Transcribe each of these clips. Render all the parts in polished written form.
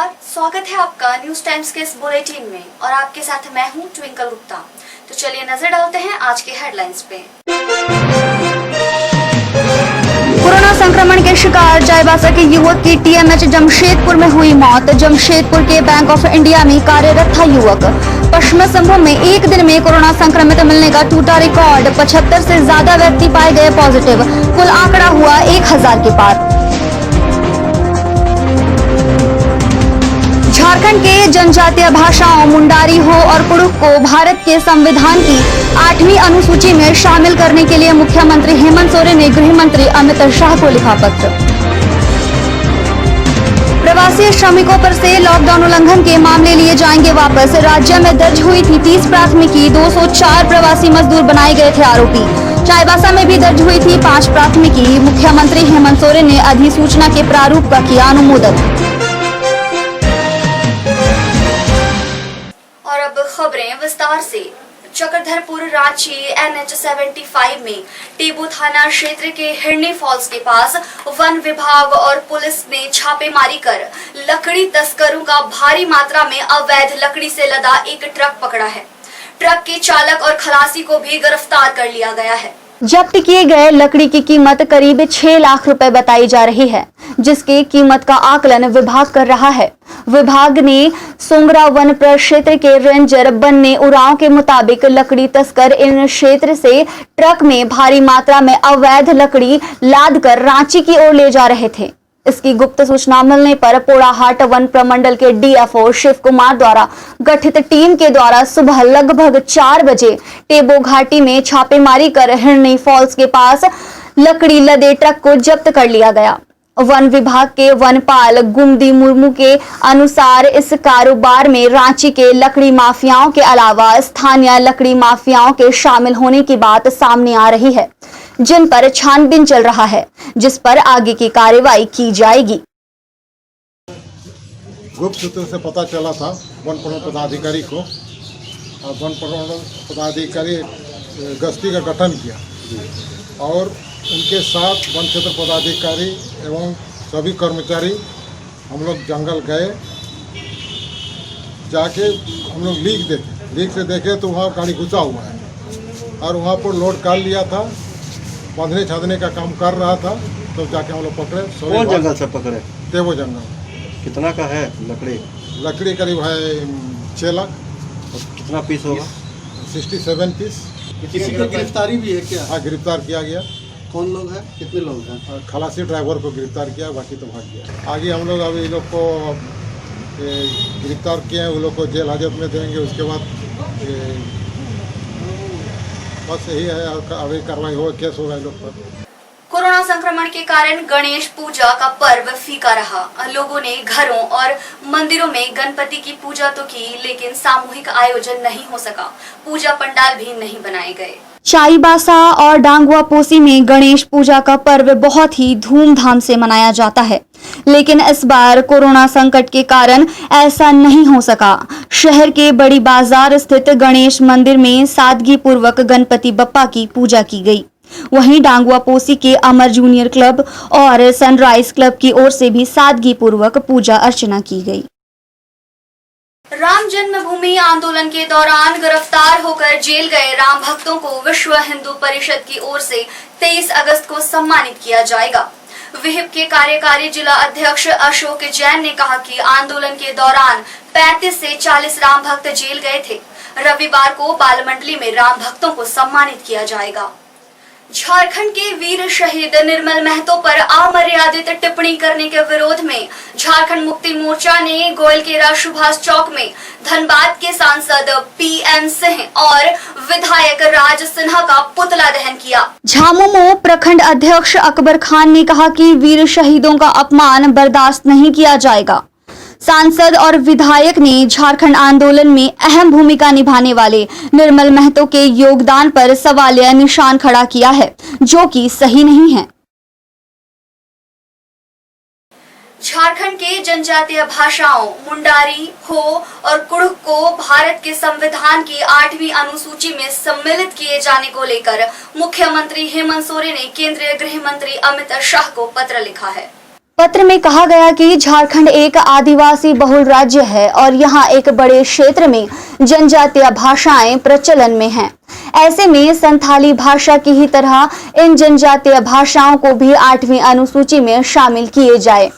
नमस्कार, स्वागत है आपका न्यूज टाइम्स के इस बुलेटिन में और आपके साथ मैं हूं ट्विंकल गुप्ता। तो चलिए नजर डालते हैं आज के हेडलाइंस पे। कोरोना संक्रमण के शिकार चाईबासा के युवक की टीएमएच जमशेदपुर में हुई मौत। जमशेदपुर के बैंक ऑफ इंडिया में कार्यरत था युवक। पश्चिमी सिंहभूम में एक दिन में कोरोना संक्रमित मिलने का टूटा रिकॉर्ड। 75 से ज्यादा व्यक्ति पाए गए पॉजिटिव। कुल आंकड़ा हुआ 1000 के पार। झारखंड के जनजातीय भाषाओं मुंडारी हो और कुड़ुख को भारत के संविधान की 8वीं अनुसूची में शामिल करने के लिए मुख्यमंत्री हेमंत सोरेन ने गृह मंत्री अमित शाह को लिखा पत्र। प्रवासी श्रमिकों पर से लॉकडाउन उल्लंघन के मामले लिए जाएंगे वापस। राज्य में दर्ज हुई थी 30 प्राथमिकी। 204 प्रवासी मजदूर बनाए गए थे आरोपी। चाईबासा में भी दर्ज हुई थी 5 प्राथमिकी। मुख्यमंत्री हेमंत सोरेन ने अधिसूचना के प्रारूप का किया अनुमोदन। खबरें विस्तार से। चक्रधरपुर रांची NH-75 में टेबू थाना क्षेत्र के हिरनी फॉल्स के पास वन विभाग और पुलिस ने छापेमारी कर लकड़ी तस्करों का भारी मात्रा में अवैध लकड़ी से लदा एक ट्रक पकड़ा है। ट्रक के चालक और खलासी को भी गिरफ्तार कर लिया गया है। जब्त किए गए लकड़ी की कीमत करीब 6 लाख रुपए बताई जा रही है, जिसकी कीमत का आकलन विभाग कर रहा है। विभाग ने सोंगरा वन प्रक्षेत्र के रेंजर बन्ने उरांव के मुताबिक लकड़ी तस्कर इन क्षेत्र से ट्रक में भारी मात्रा में अवैध लकड़ी लाद कर रांची की ओर ले जा रहे थे। इसकी गुप्त सूचना मिलने पर पोड़ाहाट वन प्रमंडल के डीएफओ शिव कुमार द्वारा गठित टीम के द्वारा सुबह लगभग 4 बजे टेबो घाटी में छापेमारी कर हिरनी फॉल्स के पास लकड़ी लदे ट्रक को जब्त कर लिया गया। वन विभाग के वनपाल गुमदी मुर्मू के अनुसार इस कारोबार में रांची के लकड़ी माफियाओं के अलावा स्थानीय लकड़ी माफियाओं के शामिल होने की बात सामने आ रही है, जिन पर छानबीन चल रहा है, जिस पर आगे की कार्रवाई की जाएगी। गुप्त सूत्र से पता चला था वन प्रमंडल पदाधिकारी को, और वन प्रमंडल पदाधिकारी गश्ती का गठन किया और उनके साथ वन क्षेत्र पदाधिकारी एवं सभी कर्मचारी हम लोग जंगल गए। जाके हम लोग लीक से देखे तो वहाँ गाड़ी घुसा हुआ है और वहाँ पर लोड कर लिया था, बांधने छादने का काम कर रहा था। तो जाके हम लोग पकड़े। कौन जंगल से पकड़े? टेबो जंगल। कितना का है लकड़ी? लकड़ी करीब है 6 लाख। और कितना पीस होगा? 67 पीस। किसी को गिरफ्तारी भी है क्या? हाँ, गिरफ्तार किया गया। कौन लोग हैं, कितने लोग हैं? खलासी ड्राइवर को गिरफ्तार किया, बाकी तो भाग गया। आगे हम लोग अभी लोग को गिरफ्तार किए हैं, वो लोग को जेल हाजत में देंगे। उसके बाद बस यही है, अभी कार्रवाई होगा, केस होगा लोग पर। कोरोना संक्रमण के कारण गणेश पूजा का पर्व फीका रहा। लोगों ने घरों और मंदिरों में गणपति की पूजा तो की, लेकिन सामूहिक आयोजन नहीं हो सका। पूजा पंडाल भी नहीं बनाए गए। चाईबासा और डांगुआ पोसी में गणेश पूजा का पर्व बहुत ही धूमधाम से मनाया जाता है, लेकिन इस बार कोरोना संकट के कारण ऐसा नहीं हो सका। शहर के बड़ी बाजार स्थित गणेश मंदिर में सादगी पूर्वक गणपति बप्पा की पूजा की गई। वहीं डांगुआ पोसी के अमर जूनियर क्लब और सनराइज क्लब की ओर से भी सादगी पूर्वक पूजा अर्चना की गई। राम जन्मभूमि आंदोलन के दौरान गिरफ्तार होकर जेल गए राम भक्तों को विश्व हिंदू परिषद की ओर से 23 अगस्त को सम्मानित किया जाएगा। विहिप के कार्यकारी जिला अध्यक्ष अशोक जैन ने कहा कि आंदोलन के दौरान 35 से 40 राम भक्त जेल गए थे। रविवार को बालमंडली में राम भक्तों को सम्मानित किया जाएगा। झारखंड के वीर शहीद निर्मल महतो पर अमर्यादित टिप्पणी करने के विरोध में झारखंड मुक्ति मोर्चा ने गोयलकेरा सुभाष चौक में धनबाद के सांसद PM सिंह और विधायक राज सिन्हा का पुतला दहन किया। झामुमो प्रखंड अध्यक्ष अकबर खान ने कहा कि वीर शहीदों का अपमान बर्दाश्त नहीं किया जाएगा। सांसद और विधायक ने झारखंड आंदोलन में अहम भूमिका निभाने वाले निर्मल महतो के योगदान पर सवालिया निशान खड़ा किया है, जो कि सही नहीं है। झारखंड के जनजातीय भाषाओं मुंडारी, हो और कुड़ुख को भारत के संविधान की 8वीं अनुसूची में सम्मिलित किए जाने को लेकर मुख्यमंत्री हेमंत सोरेन ने केंद्रीय गृह मंत्री अमित शाह को पत्र लिखा है। पत्र में कहा गया कि झारखंड एक आदिवासी बहुल राज्य है और यहाँ एक बड़े क्षेत्र में जनजातीय भाषाएं प्रचलन में हैं। ऐसे में संथाली भाषा की ही तरह इन जनजातीय भाषाओं को भी 8वीं अनुसूची में शामिल किए जाए।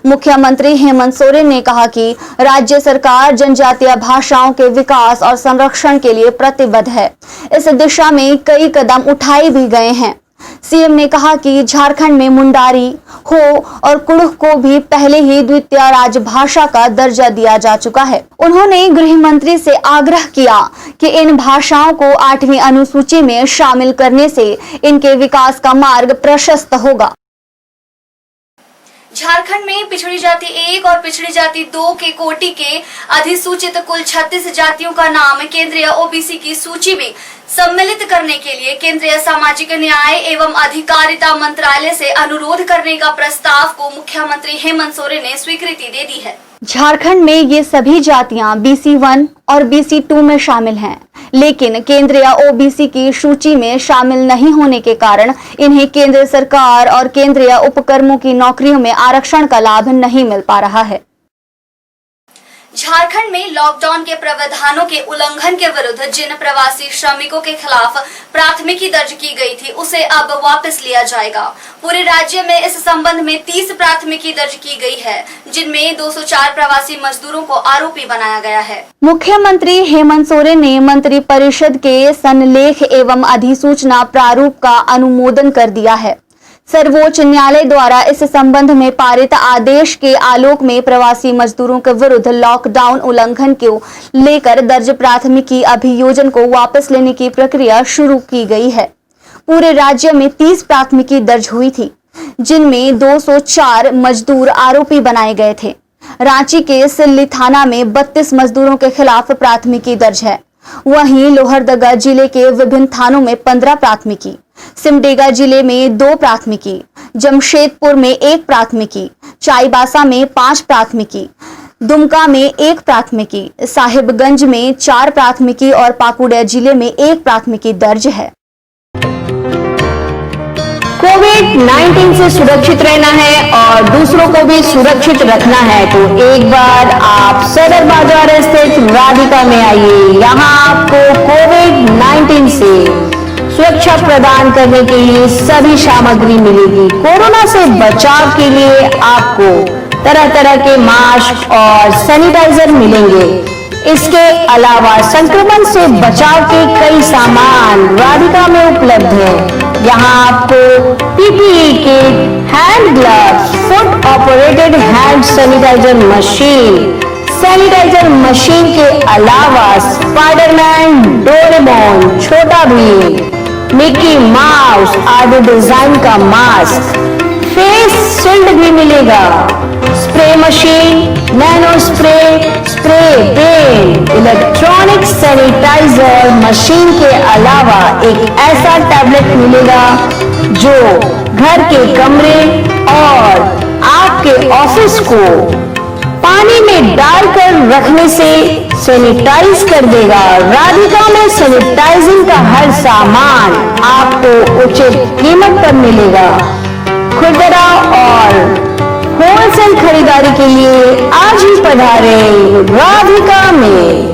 मुख्यमंत्री हेमंत सोरेन ने कहा कि राज्य सरकार जनजातीय भाषाओं के विकास और संरक्षण के लिए प्रतिबद्ध है। इस दिशा में कई कदम उठाए भी गए हैं। सीएम ने कहा कि झारखंड में मुंडारी, हो और कुड़ुख को भी पहले ही द्वितीय राजभाषा का दर्जा दिया जा चुका है। उन्होंने गृह मंत्री से आग्रह किया कि इन भाषाओं को 8वीं अनुसूची में शामिल करने से इनके विकास का मार्ग प्रशस्त होगा। झारखंड में पिछड़ी जाति 1 और पिछड़ी जाति 2 के कोटि के अधिसूचित कुल 36 जातियों का नाम केंद्रीय ओबीसी की सूची में सम्मिलित करने के लिए केंद्रीय सामाजिक न्याय एवं अधिकारिता मंत्रालय से अनुरोध करने का प्रस्ताव को मुख्यमंत्री हेमंत सोरेन ने स्वीकृति दे दी है। झारखंड में ये सभी जातियां BC 1 और BC 2 में शामिल हैं, लेकिन केंद्रीय ओबीसी की सूची में शामिल नहीं होने के कारण इन्हें केंद्र सरकार और केंद्रीय उपक्रमों की नौकरियों में आरक्षण का लाभ नहीं मिल पा रहा है। झारखंड में लॉकडाउन के प्रावधानों के उल्लंघन के विरुद्ध जिन प्रवासी श्रमिकों के खिलाफ प्राथमिकी दर्ज की गई थी उसे अब वापस लिया जाएगा। पूरे राज्य में इस संबंध में 30 प्राथमिकी दर्ज की गई है, जिनमें 204 प्रवासी मजदूरों को आरोपी बनाया गया है। मुख्यमंत्री हेमंत सोरेन ने मंत्री परिषद के संलेख एवं अधिसूचना प्रारूप का अनुमोदन कर दिया है। सर्वोच्च न्यायालय द्वारा इस संबंध में पारित आदेश के आलोक में प्रवासी मजदूरों के विरुद्ध लॉकडाउन उल्लंघन को लेकर दर्ज प्राथमिकी अभियोजन को वापस लेने की प्रक्रिया शुरू की गई है। पूरे राज्य में 30 प्राथमिकी दर्ज हुई थी, जिनमें 204 मजदूर आरोपी बनाए गए थे। रांची के सिल्ली थाना में 32 मजदूरों के खिलाफ प्राथमिकी दर्ज है। वहीं लोहरदगा जिले के विभिन्न थानों में 15 प्राथमिकी, सिमडेगा जिले में 2 प्राथमिकी, जमशेदपुर में 1 प्राथमिकी, चाईबासा में 5 प्राथमिकी, दुमका में 1 प्राथमिकी, साहिबगंज में 4 प्राथमिकी और पाकुड़ जिले में 1 प्राथमिकी दर्ज है। कोविड-19 से सुरक्षित रहना है और दूसरों को भी सुरक्षित रखना है तो एक बार आप सदर बाजार स्थित राधिका में आइए। यहाँ आपको कोविड-19 से सुरक्षा प्रदान करने के लिए सभी सामग्री मिलेगी। कोरोना से बचाव के लिए आपको तरह तरह के मास्क और सैनिटाइजर मिलेंगे। इसके अलावा संक्रमण से बचाव के कई सामान राधिका में उपलब्ध है। यहाँ आपको PPE kit, hand gloves, foot operated hand sanitizer machine के अलावा Spiderman, Doraemon, Chhota Bheem, Mickey Mouse आदि डिजाइन का मास्क, फेस शील्ड भी मिलेगा। Spray machine, nano spray, spray pen, electronic sanitizer machine के अलावा एक ऐसा टैबलेट मिलेगा जो घर के कमरे और आपके ऑफिस को पानी में डालकर रखने से सैनिटाइज कर देगा। राधिका में सैनिटाइजिंग का हर सामान आपको उचित कीमत पर मिलेगा। खुदरा और होलसेल खरीदारी के लिए आज ही पधारे राधिका में।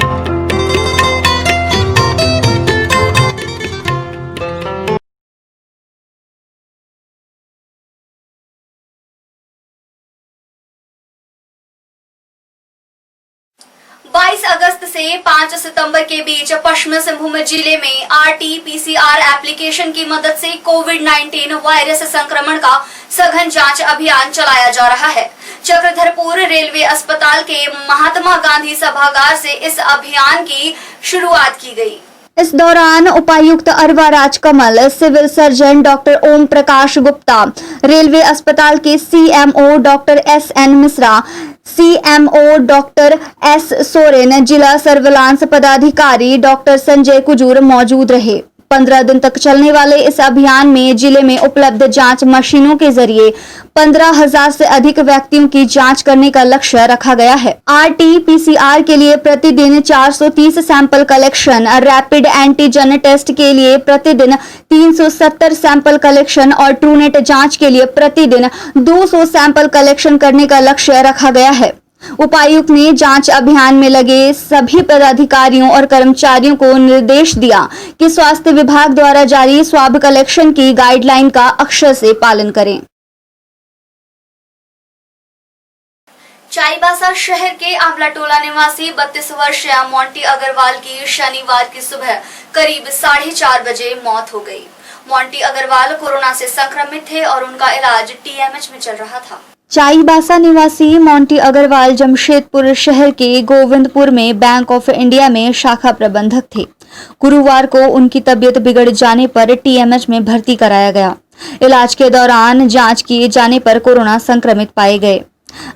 22 अगस्त से 5 सितंबर के बीच पश्चिमी सिंहभूम जिले में RT-PCR एप्लीकेशन की मदद से कोविड-19 वायरस संक्रमण का सघन जांच अभियान चलाया जा रहा है। चक्रधरपुर रेलवे अस्पताल के महात्मा गांधी सभागार से इस अभियान की शुरुआत की गई। इस दौरान उपायुक्त अरवा Rajkamal, civil surgeon doctor Om Prakash Gupta, railway अस्पताल के CMO doctor SN Mishra, CMO doctor S Soren, जिला सर्विलांस पदाधिकारी डॉक्टर संजय कुजूर मौजूद रहे। 15 दिन तक चलने वाले इस अभियान में जिले में उपलब्ध जांच मशीनों के जरिए 15,000 से अधिक व्यक्तियों की जांच करने का लक्ष्य रखा गया है। RT-PCR के लिए प्रतिदिन 430 sample collection, rapid antigen test के लिए प्रतिदिन 370 सैंपल कलेक्शन और ट्रूनेट जांच के लिए प्रतिदिन 200 सैंपल कलेक्शन करने का लक्ष्य रखा गया है। उपायुक्त ने जांच अभियान में लगे सभी पदाधिकारियों और कर्मचारियों को निर्देश दिया कि स्वास्थ्य विभाग द्वारा जारी स्वाब कलेक्शन की गाइडलाइन का अक्षर से पालन करें। चाईबासा शहर के आमलाटोला निवासी 32 वर्षीय मोंटी अग्रवाल की शनिवार की सुबह करीब 4:30 बजे मौत हो गई। मोंटी अग्रवाल कोरोना से संक्रमित थे और उनका इलाज TMH में चल रहा था। चाईबासा निवासी मोंटी अग्रवाल जमशेदपुर शहर के गोविंदपुर में बैंक ऑफ इंडिया में शाखा प्रबंधक थे। गुरुवार को उनकी तबीयत बिगड़ जाने पर TMH में भर्ती कराया गया। इलाज के दौरान जांच किए जाने पर कोरोना संक्रमित पाए गए।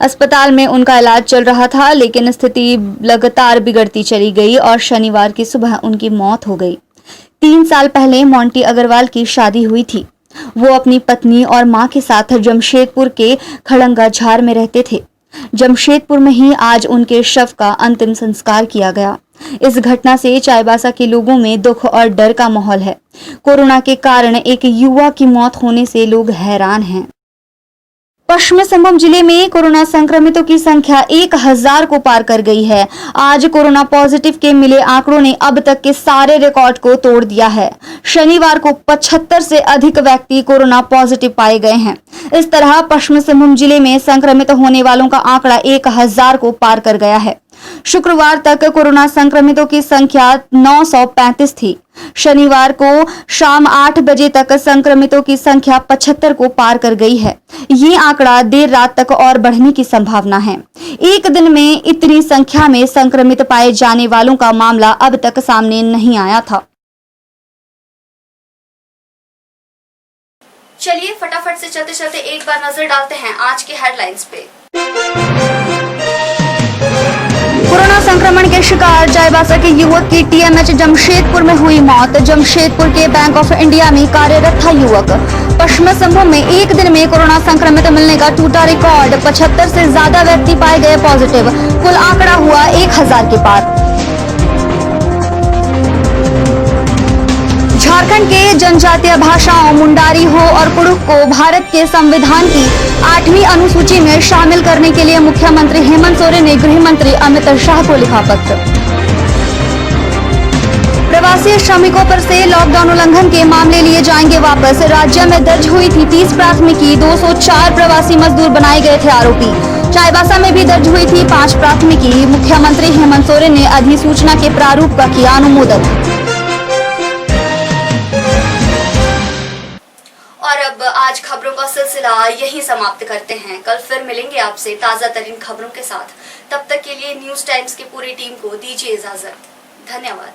अस्पताल में उनका इलाज चल रहा था, लेकिन स्थिति लगातार बिगड़ती चली गई और शनिवार की सुबह उनकी मौत हो गई। 3 साल पहले मोंटी अग्रवाल की शादी हुई थी। वो अपनी पत्नी और मां के साथ जमशेदपुर के खड़ंगा झार में रहते थे। जमशेदपुर में ही आज उनके शव का अंतिम संस्कार किया गया। इस घटना से चाईबासा के लोगों में दुख और डर का माहौल है। कोरोना के कारण एक युवा की मौत होने से लोग हैरान हैं। पश्चिमी सिंहभूम जिले में कोरोना संक्रमितों की संख्या 1000 को पार कर गई है। आज कोरोना पॉजिटिव के मिले आंकड़ों ने अब तक के सारे रिकॉर्ड को तोड़ दिया है। शनिवार को 75 से अधिक व्यक्ति कोरोना पॉजिटिव पाए गए हैं। इस तरह पश्चिमी सिंहभूम जिले में संक्रमित होने वालों का आंकड़ा 1000 को पार कर गया है। शुक्रवार तक कोरोना संक्रमितों की संख्या 935 थी। शनिवार को शाम 8 बजे तक संक्रमितों की संख्या 75 को पार कर गई है। ये आंकड़ा देर रात तक और बढ़ने की संभावना है। एक दिन में इतनी संख्या में संक्रमित पाए जाने वालों का मामला अब तक सामने नहीं आया था। चलिए फटाफट से चलते चलते एक बार नजर डालते हैं आज के हेडलाइंस पे। कोरोना संक्रमण के शिकार चाईबासा के युवक की TMH जमशेदपुर में हुई मौत। जमशेदपुर के बैंक ऑफ इंडिया में कार्यरत था युवक। पश्चिमी सिंहभूम में एक दिन में कोरोना संक्रमित मिलने का टूटा रिकॉर्ड। 75 से ज्यादा व्यक्ति पाए गए पॉजिटिव। कुल आंकड़ा हुआ 1000 के पार। झारखंड के जनजातीय भाषाओं मुंडारी हो और कुड़ुख को भारत के संविधान की 8वीं अनुसूची में शामिल करने के लिए मुख्यमंत्री हेमंत सोरेन ने गृह मंत्री अमित शाह को लिखा पत्र। प्रवासी श्रमिकों पर से लॉकडाउन उल्लंघन के मामले लिए जाएंगे वापस। राज्य में दर्ज हुई थी 30 प्राथमिकी। 204 प्रवासी मजदूर बनाए गए थे आरोपी। चाईबासा में भी दर्ज हुई थी 5 प्राथमिकी। मुख्यमंत्री हेमंत सोरेन ने अधिसूचना के प्रारूप का किया अनुमोदन। और अब आज खबरों का सिलसिला यहीं समाप्त करते हैं। कल फिर मिलेंगे आपसे ताजा तरीन खबरों के साथ। तब तक के लिए न्यूज टाइम्स की पूरी टीम को दीजिए इजाजत। धन्यवाद।